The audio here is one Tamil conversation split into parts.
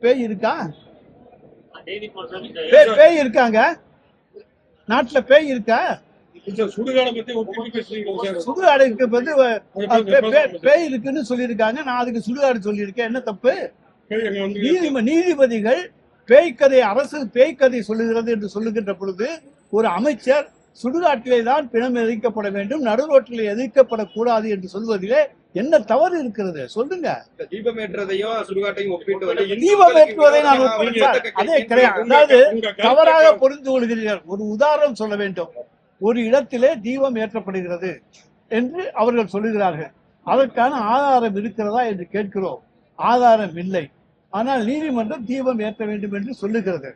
பேய் இருக்கா? பேய் இருக்காங்க நாட்டுல? பேய் இருக்கா? சுடுகாடுக்கு வந்து பேய் இருக்குன்னு சொல்லியிருக்காங்க. நான் அதுக்கு சுடுகாடு சொல்லியிருக்கேன். என்ன தப்பு? நீதிபதிகள் பேய்க்கதை, அரசு பேய்க்கதை சொல்லுகிறது என்று சொல்லுகின்ற பொழுது ஒரு அமைச்சர் சுடுகாட்டிலே தான் பிணம் எரிக்கப்பட வேண்டும், நடுரோட்டிலே எதிர்க்கப்படக்கூடாது என்று சொல்வதிலே என்ன தவறு இருக்கிறது? சொல்லுங்க. தீபம் ஏற்றுவதையும் சுடுகாட்டையும் ஒப்பிட்டு தீபம் ஏற்றுவதை நான் அதே கிடையாது. அதாவது தவறாக புரிந்து கொள்கிறீர்கள். ஒரு உதாரணம் சொல்ல வேண்டும். ஒரு இடத்திலே தீபம் ஏற்றப்படுகிறது என்று அவர்கள் சொல்லுகிறார்கள். அதற்கான ஆதாரம் இருக்கிறதா என்று கேட்கிறோம். ஆதாரம் இல்லை. ஆனால் நீதிமன்றம் தீபம் ஏற்ற வேண்டும் என்று சொல்லுகிறது.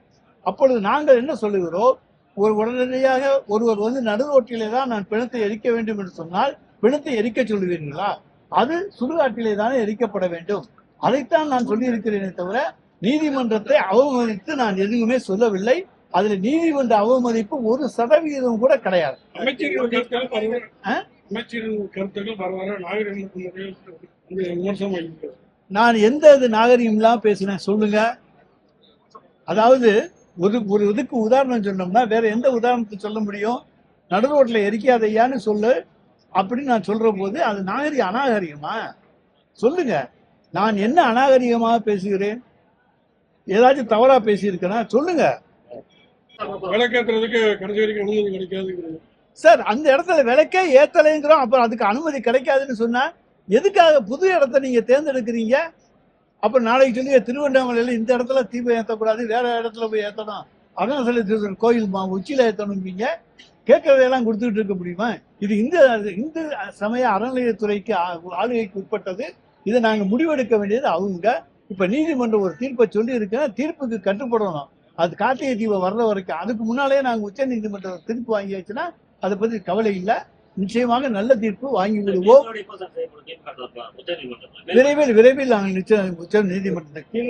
அப்பொழுது நாங்கள் என்ன சொல்லுகிறோம்? உடனடியாக ஒருவர் வந்து நடுரோட்டிலே தான் நான் பிணத்தை எரிக்க வேண்டும் என்று சொன்னால் பிணத்தை எரிக்க சொல்லுவீர்களா? அது சுடுகாட்டிலே தானே எரிக்கப்பட வேண்டும். அதைத்தான் நான் சொல்லி இருக்கிறேனே தவிர நீதிமன்றத்தை அவமதித்து நான் எதுவுமே சொல்லவில்லை. அதுல நீதிமன்ற அவமதிப்பு 1% கூட கிடையாது. நான் எந்த நாகரிகம் எல்லாம் பேசினேன் சொல்லுங்க. அதாவது ஒரு இதுக்கு உதாரணம் சொன்னோம்னா வேற எந்த உதாரணத்தை சொல்ல முடியும்? நடுரோட்ல எரிக்காதையான்னு சொல்லு அப்படின்னு நான் சொல்ற போது அது அநாகரிகமா? சொல்லுங்க. நான் என்ன அநாகரிகமாக பேசுகிறேன்? ஏதாச்சும் தவறா பேசியிருக்கேனா? சொல்லுங்க. விளக்கேற்றுறதுக்கு கடைசி வரைக்கும் அனுமதி கிடைக்காது சார். அந்த இடத்துல விளக்கே ஏத்தலைங்கிறோம். அப்புறம் அதுக்கு அனுமதி கிடைக்காதுன்னு சொன்னா எதுக்காக புது இடத்த நீங்க தேர்ந்தெடுக்கிறீங்க? அப்ப நாளைக்கு சொல்லி திருவண்ணாமலையில இந்த இடத்துல தீபம் ஏற்றக்கூடாது, வேற இடத்துல போய் ஏற்றணும், அருணாசலேஸ்வரர் கோயில் உச்சியில ஏற்றணும்பீங்க. கேட்கறதையெல்லாம் கொடுத்துட்டு இருக்க முடியுமா? இது இந்து சமய அறநிலையத்துறைக்கு ஆளுகைக்கு உட்பட்டது. இதை நாங்க முடிவெடுக்க வேண்டியது அவங்க. இப்ப நீதிமன்றம் ஒரு தீர்ப்பை சொல்லி இருக்குன்னா தீர்ப்புக்கு கட்டுப்படணும். அது கார்த்திகை தீபம் வர்ற வரைக்கும். அதுக்கு முன்னாலே நாங்க உச்ச நீதிமன்றம் தீர்ப்பு வாங்கியாச்சுன்னா அதை பத்தி கவலை இல்லை. நிச்சயமாக நல்ல தீர்ப்பு வாங்கி விடுவோம். விரைவில் நாங்கள் நிச்சயம் உச்ச நீதிமன்றத்துக்கு